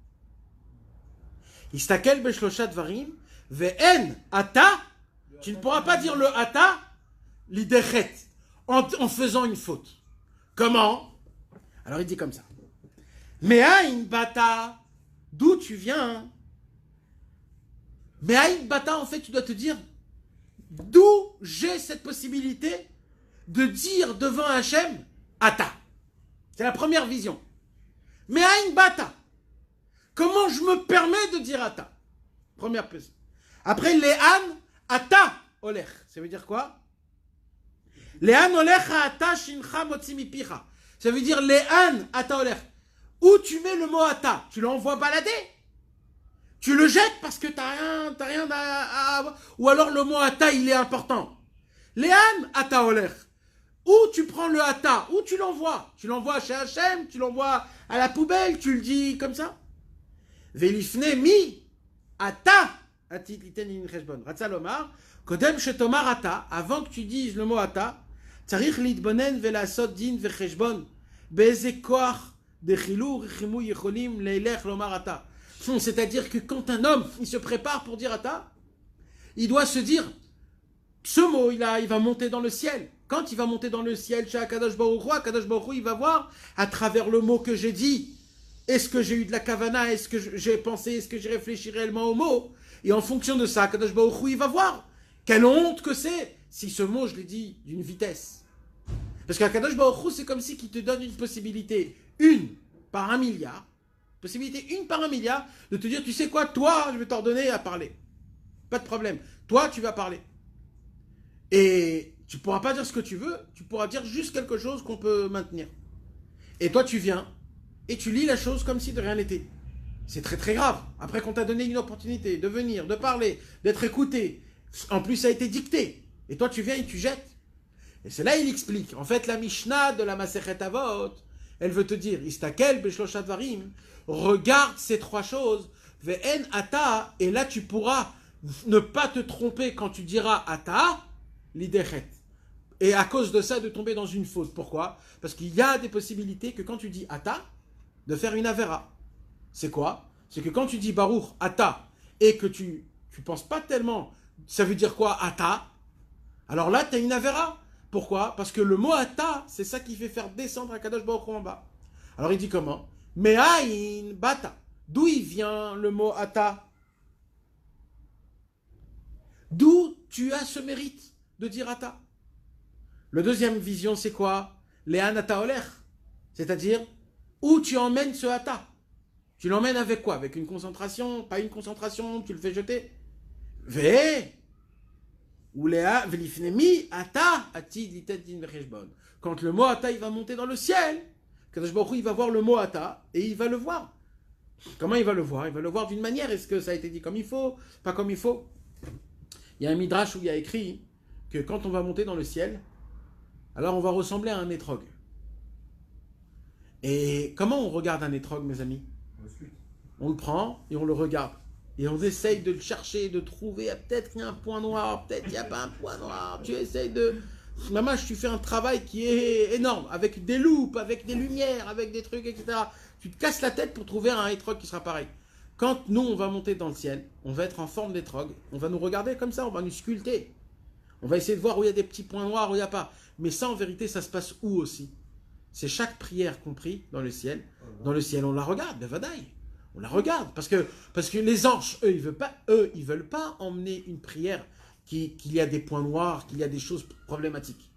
Istakel beshlosha dvarim ve'en ata, tu ne pourras pas dire le ata lidechet en faisant une faute. Comment? Alors il dit comme ça. Me'ain bata, d'où tu viens? Mais Aïn Bata, en fait, tu dois te dire d'où j'ai cette possibilité de dire devant Hachem Ata. C'est la première vision. Mais Aïn Bata, comment je me permets de dire Ata? Première position. Après, Le'an Ata Olech. Ça veut dire quoi? Le'an Olech Ata Shincha Motzi Mipicha. Ça veut dire Le'an Ata Olech. Où tu mets le mot Ata? Tu l'envoies balader? Tu le jettes parce que t'as rien à... Ou alors le mot Ata, il est important. Le'an Ata Olech. Où tu prends le Ata? Où tu l'envoies? Tu l'envoies chez Hachem? Tu l'envoies à la poubelle? Tu le dis comme ça? Velifne mi Ata atit liten in cheshbon. Ratza lomar, kodem shetomar Ata, avant que tu dises le mot Ata, tzarich litbonen velasot din vecheshbon, be'eze koach dechilur chimu yecholim leilech lomar Ata. C'est-à-dire que quand un homme il se prépare pour dire Ata, il doit se dire ce mot, il va monter dans le ciel. Quand il va monter dans le ciel chez Akadosh Baruch Hu, il va voir à travers le mot que j'ai dit. Est-ce que j'ai eu de la kavana? Est-ce que j'ai pensé? Est-ce que j'ai réfléchi réellement au mot? Et en fonction de ça, Akadosh Baruch Hu, il va voir. Quelle honte que c'est si ce mot, je l'ai dit d'une vitesse. Parce qu'Akadosh Baruch Hu, c'est comme si il te donne une possibilité, 1 par 1 milliard, possibilité 1 par 1 milliard, de te dire, tu sais quoi, toi, je vais t'ordonner à parler. Pas de problème. Toi, tu vas parler. Et tu ne pourras pas dire ce que tu veux, tu pourras dire juste quelque chose qu'on peut maintenir. Et toi, tu viens, et tu lis la chose comme si de rien n'était. C'est très très grave. Après qu'on t'a donné une opportunité de venir, de parler, d'être écouté, en plus ça a été dicté. Et toi, tu viens et tu jettes. Et c'est là il explique. En fait, la Mishnah de la Masechet Avot, elle veut te dire, Istakel b'shloshat dvarim, regarde ces 3 choses, ve'en ata, et là tu pourras ne pas te tromper quand tu diras ata, l'idechet. Et à cause de ça, de tomber dans une faute. Pourquoi? Parce qu'il y a des possibilités que quand tu dis ata, de faire une avera. C'est quoi? C'est que quand tu dis baruch ata, et que tu penses pas tellement, ça veut dire quoi ata? Alors là, tu as une avera. Pourquoi? Parce que le mot ata, c'est ça qui fait faire descendre Akadosh Baruch Hu en bas. Alors il dit comment? Me'ain bata. D'où il vient le mot ata? D'où tu as ce mérite de dire ata? Le deuxième vision, c'est quoi? Le'an ata oler. C'est-à-dire, où tu emmènes ce ata? Tu l'emmènes avec quoi? Avec une concentration? Pas une concentration, tu le fais jeter? Quand le mot ata il va monter dans le ciel, Kadosh Baruch Hu, il va voir le mot ata et il va le voir. Comment il va le voir? Il va le voir d'une manière. Est-ce que ça a été dit comme il faut? Pas comme il faut? Il y a un midrash où il y a écrit que quand on va monter dans le ciel, alors on va ressembler à un étrog. Et comment on regarde un étrog, mes amis? On le prend et on le regarde. Et on essaye de le chercher, de trouver, peut-être qu'il y a un point noir, peut-être qu'il n'y a pas un point noir. Tu essayes de... Maman, tu fais un travail qui est énorme, avec des loupes, avec des lumières, avec des trucs, etc. Tu te casses la tête pour trouver un étrog qui sera pareil. Quand nous, on va monter dans le ciel, on va être en forme d'étrog, on va nous regarder comme ça, on va nous sculpter. On va essayer de voir où il y a des petits points noirs, où il n'y a pas. Mais ça, en vérité, ça se passe où aussi? C'est chaque prière compris dans le ciel. Dans le ciel, on la regarde, bevadaï. On la regarde, parce que les anges, eux, ils veulent pas emmener une prière qu'il y a des points noirs, qu'il y a des choses problématiques.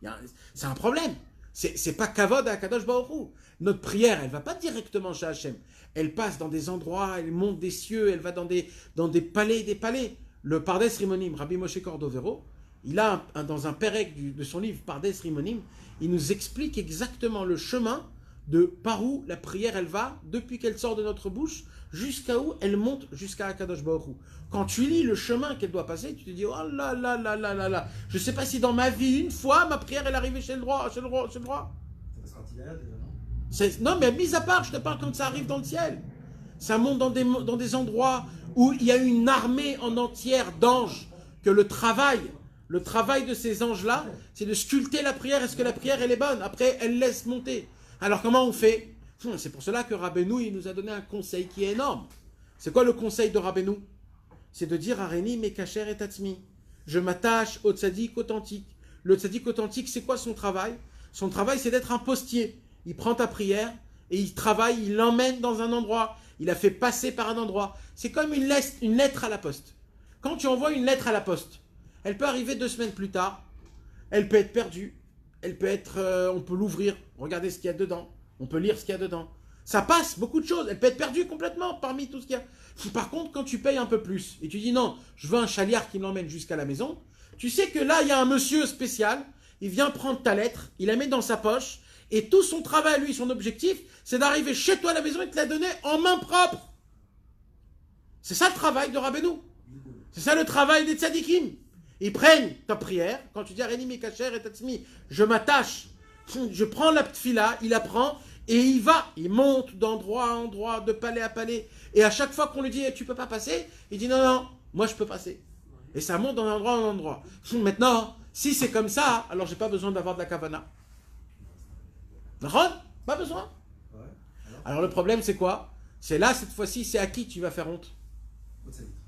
C'est un problème. C'est pas kavod à Kadosh Baruch Hu. Notre prière, elle va pas directement chez Hachem. Elle passe dans des endroits, elle monte des cieux, elle va dans des palais, des palais. Le Pardes Rimonim, Rabbi Moshe Cordovero, il a dans un pérec de son livre Pardes Rimonim, il nous explique exactement le chemin de par où la prière elle va, depuis qu'elle sort de notre bouche, jusqu'à où elle monte jusqu'à Akadosh Baruch Hu. Quand tu lis le chemin qu'elle doit passer, tu te dis, oh là là là là là là, je ne sais pas si dans ma vie, une fois, ma prière elle est arrivée chez le droit. Ça passera déjà, non? Non, mais mis à part, je te parle quand ça arrive dans le ciel. Ça monte dans des endroits où il y a une armée en entière d'anges, que le travail de ces anges-là, c'est de sculpter la prière. Est-ce que la prière elle est bonne? Après, elle laisse monter. Alors comment on fait? C'est pour cela que Rabbeinu, il nous a donné un conseil qui est énorme. C'est quoi le conseil de Rabbeinu? C'est de dire Areni Mekacher et Tatzmi. Je m'attache au tzaddik authentique. Le tzaddik authentique, c'est quoi son travail? Son travail, c'est d'être un postier. Il prend ta prière et il travaille, il l'emmène dans un endroit. Il la fait passer par un endroit. C'est comme une lettre à la poste. Quand tu envoies une lettre à la poste, elle peut arriver 2 semaines plus tard. Elle peut être perdue. Elle peut être, on peut l'ouvrir, regarder ce qu'il y a dedans. On peut lire ce qu'il y a dedans. Ça passe, beaucoup de choses. Elle peut être perdue complètement parmi tout ce qu'il y a. Par contre, quand tu payes un peu plus et tu dis non, je veux un chaliard qui m'emmène jusqu'à la maison, tu sais que là, il y a un monsieur spécial, il vient prendre ta lettre, il la met dans sa poche et tout son travail, lui, son objectif, c'est d'arriver chez toi à la maison et te la donner en main propre. C'est ça le travail de Rabbeinu. C'est ça le travail des tzadikim. Ils prennent ta prière, quand tu dis Areni Mekacher et Tatzmi, je m'attache, je prends la tfila, il la prend, et il monte d'endroit à endroit, de palais à palais, et à chaque fois qu'on lui dit tu peux pas passer, il dit non, moi je peux passer. Et ça monte d'un endroit en endroit. Maintenant, si c'est comme ça, alors j'ai pas besoin d'avoir de la kavana. Pas besoin. Alors le problème c'est quoi? C'est là, cette fois-ci, c'est à qui tu vas faire honte?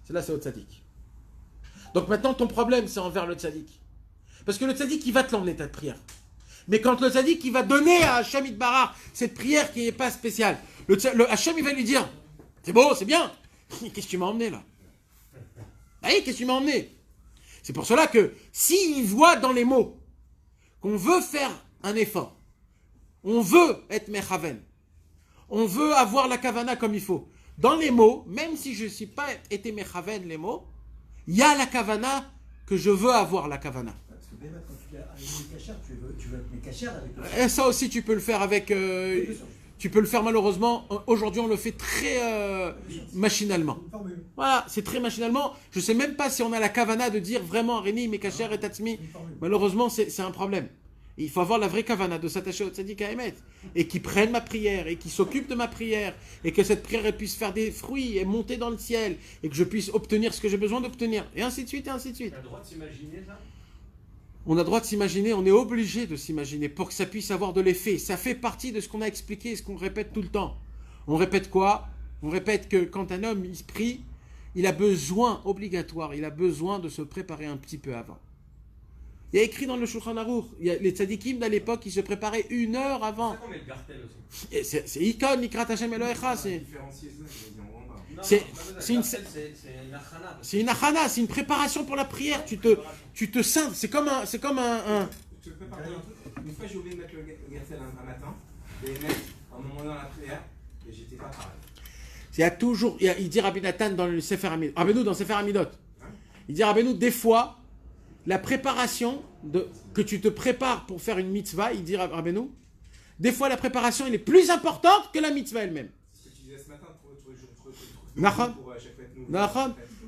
C'est là, c'est au tzaddik. Donc maintenant, ton problème, c'est envers le tzaddik. Parce que le tzaddik, il va te l'emmener ta prière. Mais quand le tzaddik, il va donner à Hachem Itbarach cette prière qui n'est pas spéciale, le Hachem, il va lui dire, c'est beau, c'est bien. Qu'est-ce que tu m'as emmené là? Ah oui, qu'est-ce que tu m'as emmené? C'est pour cela que s'il voit dans les mots qu'on veut faire un effort, on veut être mechaven, on veut avoir la kavana comme il faut, dans les mots, même si je ne suis pas été mechaven les mots, il y a la kavana que je veux avoir la kavana. Parce que même quand tu as un cachère, tu veux être mécachère avec le... Et ça aussi tu peux le faire avec... tu peux le faire malheureusement, aujourd'hui on le fait très machinalement. Voilà, c'est très machinalement. Je ne sais même pas si on a la kavana de dire vraiment Rémi, Mekacher et Tatsmi. Malheureusement c'est un problème. Il faut avoir la vraie kavana de s'attacher au tzaddik Haemet et qui prenne ma prière et qui s'occupe de ma prière et que cette prière elle puisse faire des fruits et monter dans le ciel et que je puisse obtenir ce que j'ai besoin d'obtenir et ainsi de suite et ainsi de suite. On a le droit de s'imaginer ça? On a le droit de s'imaginer, on est obligé de s'imaginer pour que ça puisse avoir de l'effet. Ça fait partie de ce qu'on a expliqué et ce qu'on répète tout le temps. On répète quoi? On répète que quand un homme il se prie, il a besoin, obligatoire, il a besoin de se préparer un petit peu avant. Il y a écrit dans le Shulchan Aruch, les tzadikim à l'époque, ils se préparaient 1 heure avant. C'est ça qu'on met le gartel aussi. C'est Ikon, Nikrat Hashem Elohecha, c'est une achana, c'est une préparation pour la prière. Tu te scindes, c'est comme un... Je te prépare un truc. Une fois j'ai oublié de mettre le gartel un matin, et mettre un moment dans la prière, et j'étais pas pareil. Il y a toujours, il dit Rabbi Nathan dans le Sefer Amidot, Rabbeinu dans Sefer Amidot, il dit Rabbeinu, des fois, la préparation, que tu te prépares pour faire une mitzvah, il dit Rabbeinu, des fois la préparation elle est plus importante que la mitzvah elle-même. C'est ce que tu disais ce matin,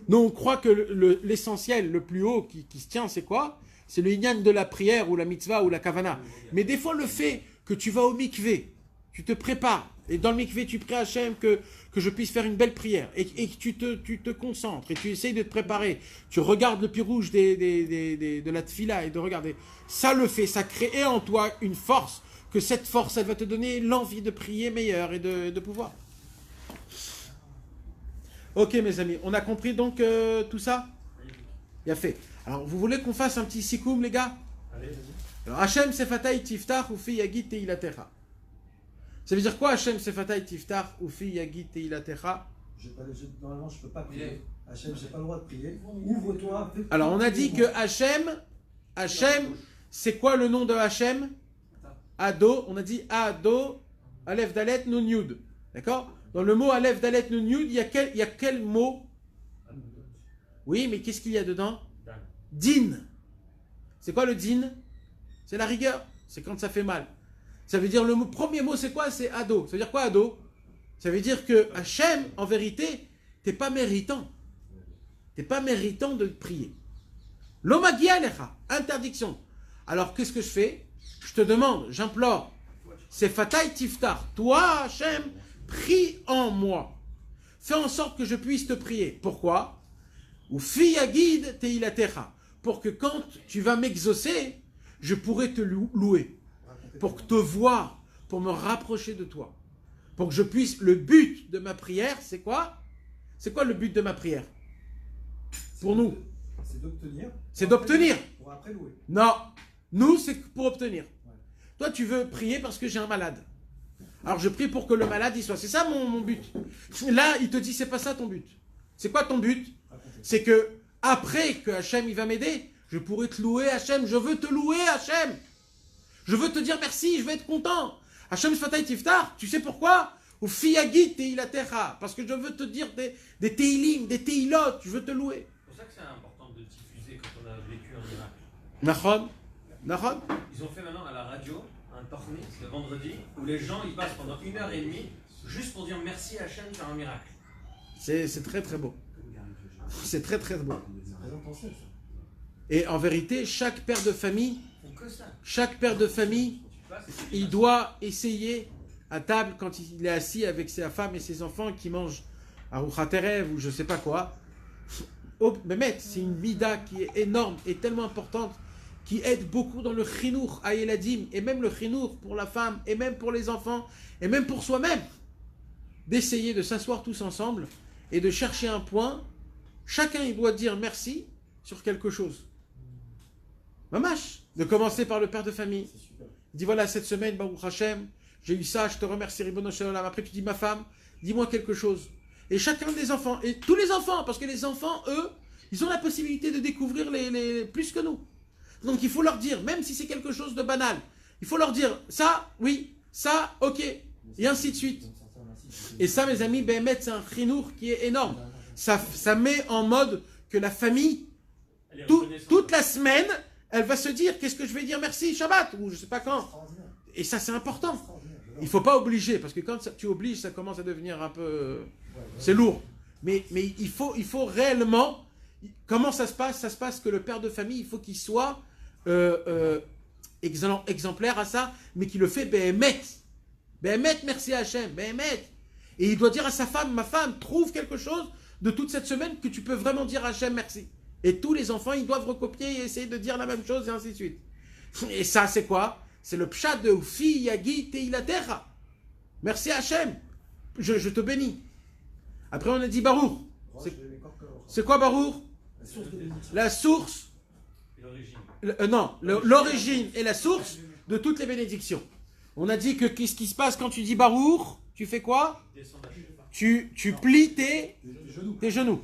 Nous on croit que l'essentiel, le plus haut qui se tient, c'est quoi? C'est le inyan de la prière ou la mitzvah ou la kavana. Mais des fois le fait que tu vas au mikvé, tu te prépares, et dans le mikvé tu pries à Hachem que je puisse faire une belle prière, et que tu te concentres, et tu essayes de te préparer, tu regardes le pirouge de la tfila, et de regarder, ça le fait, ça crée en toi une force, que cette force, elle va te donner l'envie de prier meilleur et de pouvoir. Ok mes amis, on a compris donc tout ça? Il a fait. Alors vous voulez qu'on fasse un petit sikoum les gars? Allez, vas-y. Alors Hachem Sefatay Tiftach ou fi Yagit Teilatecha. Ça veut dire quoi Hachem Sefatay Tiftach ou fi Yagit Teilatecha? Normalement je ne peux pas prier. Hachem, je n'ai pas le droit de prier. Ouvre-toi. Alors on a dit que Hachem, c'est quoi le nom de Hachem? Ado, on a dit Ado, Aleph Dalet Nun Yud. D'accord? Dans le mot Aleph Dalet Nun Yud, il y a quel mot? Oui, mais qu'est-ce qu'il y a dedans? Din. C'est quoi le din? C'est la rigueur. C'est quand ça fait mal. Ça veut dire, premier mot, c'est quoi? C'est Ado. Ça veut dire quoi, Ado? Ça veut dire que Hachem, en vérité, t'es pas méritant. T'es pas méritant de prier. L'omagia lecha, interdiction. Alors, qu'est-ce que je fais? Je te demande, j'implore. C'est Fatay Tiftar. Toi, Hachem, prie en moi. Fais en sorte que je puisse te prier. Pourquoi? Ou fiyagid teilatecha. Pour que quand tu vas m'exaucer, je pourrai te louer. Pour te voir, pour me rapprocher de toi. Pour que je puisse... Le but de ma prière, c'est quoi? C'est quoi le but de ma prière? Pour nous? C'est d'obtenir. C'est d'obtenir. Pour après louer. Non. Nous, c'est pour obtenir. Ouais. Toi, tu veux prier parce que j'ai un malade. Alors, je prie pour que le malade y soit. C'est ça mon but. Là, il te dit, c'est pas ça ton but. C'est quoi ton but? C'est que, après que Hachem, il va m'aider, je pourrai te louer, Hachem. Je veux te louer, Hachem. Je veux te dire merci, je vais être content. Hachem Sfatay Tiftar, tu sais pourquoi? Ou Fiyagit Teilatecha. Parce que je veux te dire des Teilim, des Teilot, je veux te louer. C'est pour ça que c'est important de diffuser quand on a vécu un miracle. Nahon. Ils ont fait maintenant à la radio un tornix le vendredi où les gens ils passent pendant 1h30 juste pour dire merci à Hachem sur un miracle. C'est très très beau. C'est très très beau. Et en vérité, chaque père de famille, il doit essayer à table quand il est assis avec sa femme et ses enfants qui mangent Aruchat Erev ou je sais pas quoi. C'est une mida qui est énorme et tellement importante, qui aide beaucoup dans le chinour à Eladim, et même le chinour pour la femme, et même pour les enfants, et même pour soi-même. D'essayer de s'asseoir tous ensemble et de chercher un point. Chacun il doit dire merci sur quelque chose. Mamash, de commencer par le père de famille. C'est super. Il dit voilà, cette semaine, Baruch Hashem, j'ai eu ça, je te remercie, Ribono Shel Olam. Après, tu dis ma femme, dis-moi quelque chose. Et chacun des enfants, et tous les enfants, parce que les enfants, eux, ils ont la possibilité de découvrir les plus que nous. Donc il faut leur dire, même si c'est quelque chose de banal, il faut leur dire ça, oui, ça, ok, et ainsi de suite. Et ça, mes amis, Béhémet, c'est un chinour qui est énorme. Ça met en mode que la famille, toute la semaine, elle va se dire, qu'est-ce que je vais dire merci, Shabbat, ou je sais pas quand. Et ça, c'est important. Il ne faut pas obliger, parce que quand tu obliges, ça commence à devenir un peu... C'est lourd. Mais il faut réellement... Comment ça se passe? Ça se passe que le père de famille, il faut qu'il soit exemplaire à ça, mais qu'il le fait Béhémet. Béhémet, merci à Hachem, Béhémet. Et il doit dire à sa femme, ma femme, trouve quelque chose de toute cette semaine que tu peux vraiment dire à Hachem merci. Et tous les enfants, ils doivent recopier et essayer de dire la même chose, et ainsi de suite. Et ça, c'est quoi? C'est le pshat de Ufi Yagi Teilatecha. Merci Hachem. Je te bénis. Après, on a dit Baruch. C'est quoi Baruch? La source. L'origine et la source de toutes les bénédictions. On a dit que qu'est-ce qui se passe quand tu dis Baruch? Tu fais quoi? Tu plies tes genoux.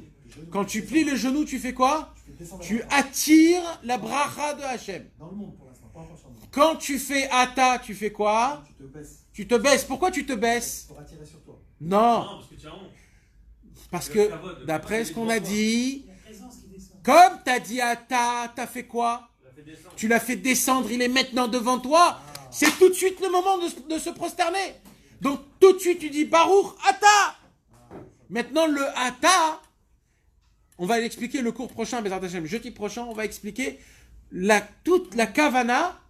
Quand tu plies les genoux, tu fais quoi? Tu attires la bracha de Hachem. Dans le monde pour l'instant, pas encore sur le monde. Quand tu fais Ata, tu fais quoi? Tu te baisses. Tu te baisses. Pourquoi tu te baisses? Pour attirer sur toi. Non. parce que tu as honte. Parce que, d'après ce qu'on a dit, La présence qui descend. comme tu as dit Ata, tu as fait quoi? Tu l'as fait descendre, il est maintenant devant toi. C'est tout de suite le moment de se prosterner. Donc, tout de suite, tu dis Baruch Ata. Maintenant, le Ata, on va l'expliquer le cours prochain, Bezrat Hashem, jeudi prochain, on va expliquer toute la kavana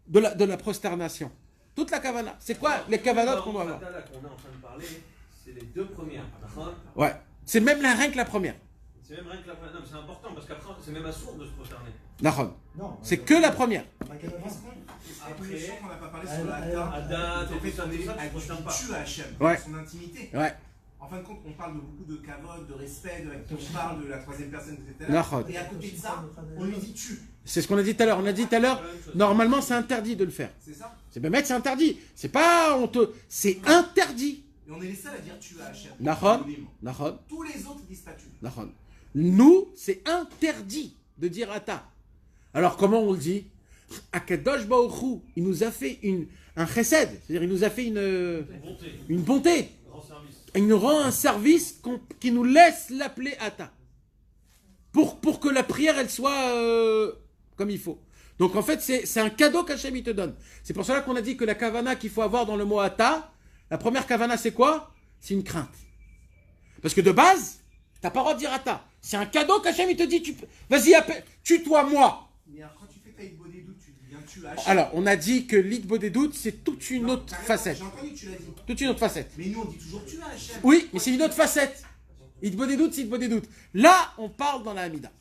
de la prosternation. Toute la kavana. C'est quoi les kavanot qu'on doit avoir? Qu'on est en train de parler, c'est les deux premières. Ouais. C'est même rien que la première. C'est même rien que la première. Non, mais c'est important parce qu'après, c'est même assourd de se prosterner. Nahon. Non. C'est que la première. Après, on n'a pas parlé sur la Ada, en fait, on est tu prosternes pas. tu à Hachem, Ouais. son intimité. Ouais. En fin de compte, on parle de beaucoup de kavod, de respect, on parle de la troisième personne que tu étais là. Nahon. Et à côté de ça, on lui dit tu. C'est ce qu'on a dit tout à l'heure. On a dit tout à l'heure, normalement, c'est interdit de le faire. C'est ça? C'est bien mettre, c'est interdit. C'est pas honteux. C'est interdit. Et on est les seuls à dire tu à Hachem. Nahon. Nahon. Tous les autres disent pas tu. Nahon. Nous, c'est interdit de dire Ata. Alors, comment on le dit? Akadosh Baruch Hu, il nous a fait un chesed, c'est-à-dire il nous a fait une bonté. Il nous rend un service qui nous laisse l'appeler Ata. Pour que la prière, elle soit comme il faut. Donc en fait, c'est un cadeau qu'Hachem il te donne. C'est pour cela qu'on a dit que la kavana qu'il faut avoir dans le mot Ata, la première kavana c'est quoi? C'est une crainte. Parce que de base, t'as pas le droit de dire Ata. C'est un cadeau qu'Hachem il te dit, vas-y, tue-toi moi. Mais alors, quand tu fais ta Hitbodedut, tu dis bien tu à Hachem. Alors, on a dit que l'Hitbodedut, c'est toute une autre facette. J'ai entendu que tu l'as dit. Toute une autre facette. Mais nous, on dit toujours tu à Hachem. Oui, mais c'est une autre facette. Hitbodedut, c'est Hitbodedut. Là, on parle dans la Hamida.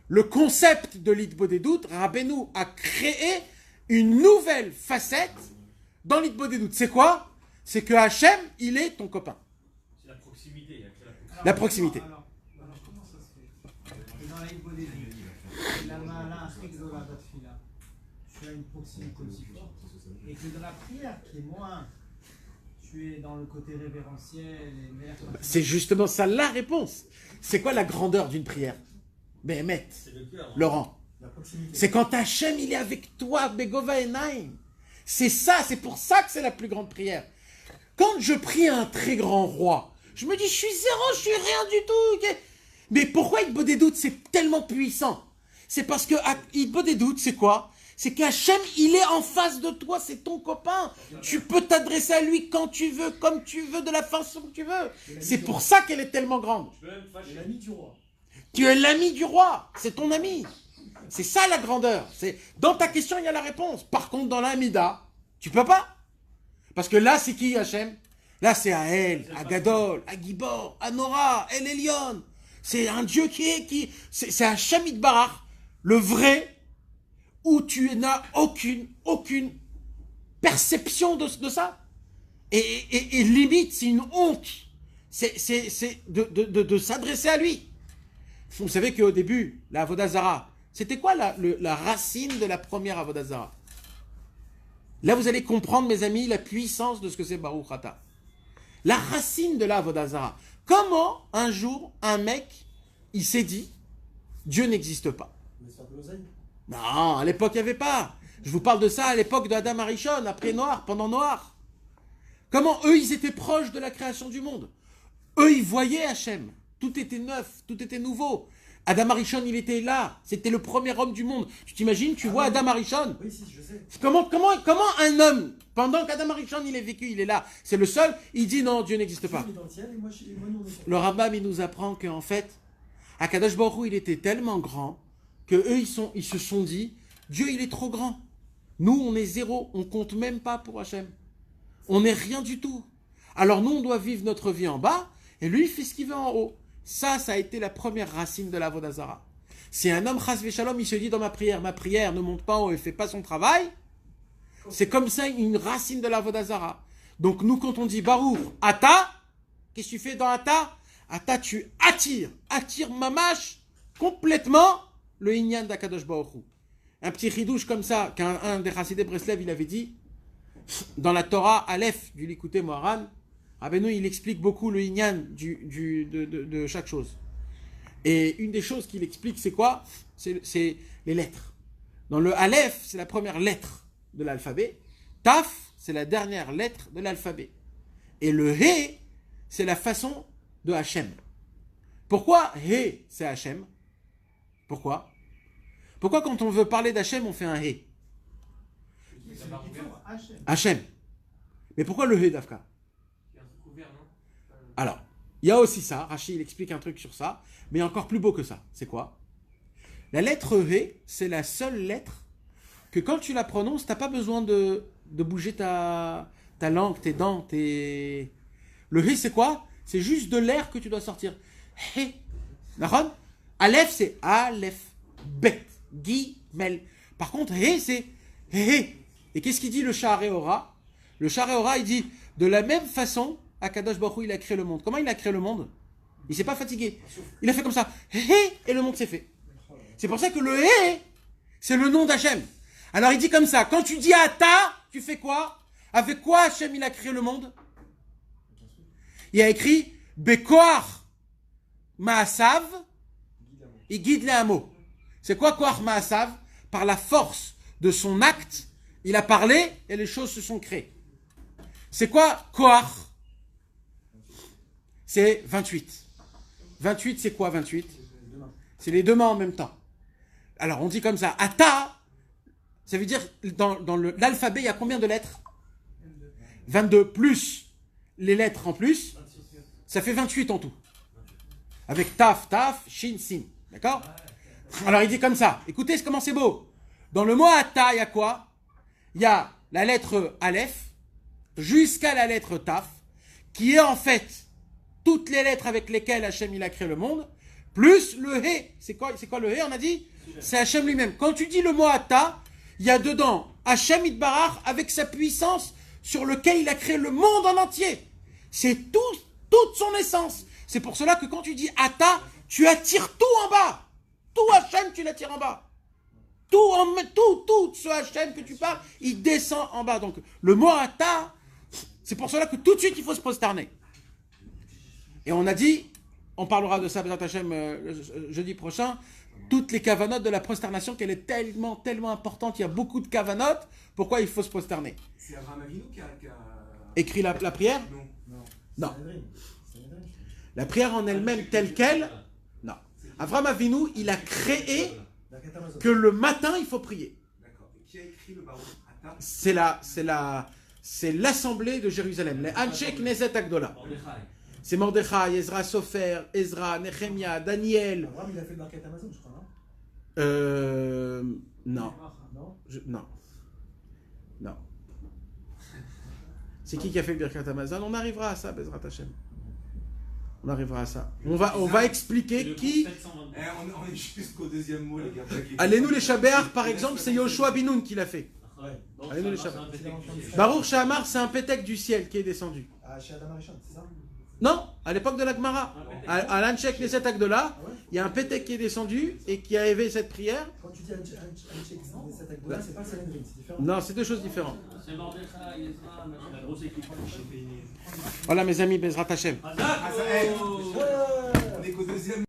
Le concept de l'Hitbodedut, Rabbeinu a créé une nouvelle facette dans l'Hitbodedut. C'est quoi? C'est que Hachem, il est ton copain. C'est la proximité. La proximité. Alors, comment ça se fait? Dans la Hitbodedut, la Mahala Chekzola Batfila, tu as une proximité aussi forte. Et que dans la prière, qui est moins, tu es dans le côté révérentiel et mer. C'est justement ça la réponse. C'est quoi la grandeur d'une prière? Béhémet, C'est le cœur. Laurent. La proximité. C'est quand Hachem, il est avec toi, Begova Enaim. C'est ça, c'est pour ça que c'est la plus grande prière. Quand je prie un très grand roi, je me dis, je suis zéro, je suis rien du tout. Ok. Mais pourquoi Hitbodedut, c'est tellement puissant? C'est parce que Hitbodedut, c'est quoi? C'est qu'Hachem, il est en face de toi, c'est ton copain. Tu peux t'adresser à lui quand tu veux, comme tu veux, de la façon que tu veux. C'est pour ça qu'elle est tellement grande. Je peux même C'est fâcher. l'ami du roi. Tu es l'ami du roi, c'est ton ami. C'est ça la grandeur. Dans ta question, il y a la réponse. Par contre, dans l'Amida, tu peux pas. Parce que là, c'est qui Hachem? Là, c'est Ael, à Gadol, à Gibor, à Nora, El Elyon. C'est un Dieu c'est Hachem Itbarach, le vrai, où tu n'as aucune perception de ça. Et limite, c'est une honte. C'est de s'adresser à lui. Vous savez qu'au début, la Avodah Zara, C'était quoi la racine de la première Avodah Zarah? Là, vous allez comprendre, mes amis, la puissance de ce que c'est Baruch Ata. La racine de la Avodah Zarah. Comment, un jour, un mec, il s'est dit, Dieu n'existe pas? Non, à l'époque, il n'y avait pas. Je vous parle de ça à l'époque de Adam Arishon, après Noir, pendant Noir. Comment eux, ils étaient proches de la création du monde. Eux, ils voyaient Hachem. Tout était neuf, tout était nouveau. Adam Arishon, il était là. C'était le premier homme du monde. Tu t'imagines, tu vois Adam Arishon? Oui, si, je sais. Comment un homme, pendant qu'Adam Arishon, il est vécu, il est là, c'est le seul, il dit non, Dieu n'existe pas. Le Rambam, il nous apprend qu'en fait, Akadosh Baruch Hu, il était tellement grand que eux, ils se sont dit, Dieu, il est trop grand. Nous, on est zéro, on compte même pas pour Hachem. On n'est rien du tout. Alors nous, on doit vivre notre vie en bas, et lui, il fait ce qu'il veut en haut. Ça a été la première racine de la Avodah Zarah. Si un homme, chas v'shalom, il se dit dans ma prière ne monte pas en haut et fait pas son travail, c'est comme ça une racine de la Avodah Zarah. Donc nous, quand on dit Baruch Ata, qu'est-ce que tu fais dans Ata? Ata, tu attires mamash complètement le Inyan d'Akadosh Baruch Hu. Un petit ridouche comme ça, qu'un des Chassidei Breslev, il avait dit, dans la Torah Aleph du Likutei Moharan, Rabbeinu, il explique beaucoup le Inyan de chaque chose. Et une des choses qu'il explique, c'est quoi? C'est les lettres. Dans le Aleph, c'est la première lettre de l'alphabet. Taf, c'est la dernière lettre de l'alphabet. Et le He, c'est la façon de Hachem. Pourquoi He, c'est Hachem? Pourquoi quand on veut parler d'Hachem, on fait un He? Hachem. Mais pourquoi le He d'Afka? Alors, il y a aussi ça, Rashi il explique un truc sur ça, mais encore plus beau que ça. C'est quoi? La lettre He, c'est la seule lettre que quand tu la prononces, tu n'as pas besoin de bouger ta langue, tes dents, Le He, c'est quoi? C'est juste de l'air que tu dois sortir. He. D'accord? Aleph, c'est Aleph. Bet. Gimel. Par contre, He, c'est He. Et qu'est-ce qu'il dit le Sha'arei Ora? Le Sha'arei Ora, il dit, de la même façon, Akadosh Baruch Hu, il a créé le monde. Comment il a créé le monde? Il s'est pas fatigué. Il a fait comme ça. Et le monde s'est fait. C'est pour ça que le He, c'est le nom d'Hachem. Alors il dit comme ça. Quand tu dis Ata, tu fais quoi? Avec quoi Hachem, il a créé le monde? Il a écrit Bekoar Maasav, il guide les hameaux. C'est quoi Koar Maasav? Par la force de son acte, il a parlé et les choses se sont créées. C'est quoi Koar? C'est 28. 28, c'est quoi 28? C'est les deux mains en même temps. Alors, on dit comme ça. Ata, ça veut dire, dans l'alphabet, il y a combien de lettres? 22 plus les lettres en plus, ça fait 28 en tout. Avec taf, shin, sin. D'accord? Alors, il dit comme ça. Écoutez comment c'est beau. Dans le mot Ata, il y a quoi? Il y a la lettre Aleph jusqu'à la lettre Taf, qui est en fait toutes les lettres avec lesquelles Hachem il a créé le monde, plus le He. C'est quoi le He, on a dit? C'est Hachem lui-même. Quand tu dis le mot Ata, il y a dedans Hachem Itbarach avec sa puissance sur lequel il a créé le monde en entier. C'est toute son essence. C'est pour cela que quand tu dis Ata, tu attires tout en bas. Tout Hachem, tu l'attires en bas. Tout ce Hachem que tu parles, il descend en bas. Donc, le mot Ata, c'est pour cela que tout de suite, il faut se prosterner. Et on a dit, on parlera de ça, Bezrat Hachem, jeudi prochain, toutes les kavanotes de la prosternation, qu'elle est tellement, tellement importante. Il y a beaucoup de kavanotes. Pourquoi il faut se prosterner? C'est Abraham Avinu qui a écrit la prière? Non. La prière en elle-même telle qu'elle? Non. Abraham Avinu, il a créé que le matin, il faut prier. D'accord. Et qui a écrit le Baruch Ata? C'est l'assemblée de Jérusalem, les Anshe Knesset Agdola. C'est Mordechai, Ezra Sofer, Ezra, Nehemia, Daniel. Abraham, il a fait le Birkat Amazon, je crois, non? Non. C'est qui a fait le Birkat Amazon? On arrivera à ça, Bezrat Hashem. On arrivera à ça. On va expliquer qui... On est jusqu'au deuxième mot, les gars. Allez-nous les Shabéar, par exemple, c'est Yoshua Binoun qui l'a fait. Allez-nous les Shabéar. Baruch Shamar, c'est un pétec du ciel qui est descendu. Ah, chez Adam Arishon, c'est ça? Non, à l'époque de la Gemara. À l'Anshek Neset Agdola, il y a un pétek qui est descendu et qui a élevé cette prière. Quand tu dis Anshek Neset Agdola, c'est pas le Sanhedrin, c'est différent. Non, c'est deux choses différentes. C'est Mordechai, Ezra, la grosse équipe. Voilà mes amis, Bezrat Hashem. On est qu'au deuxième.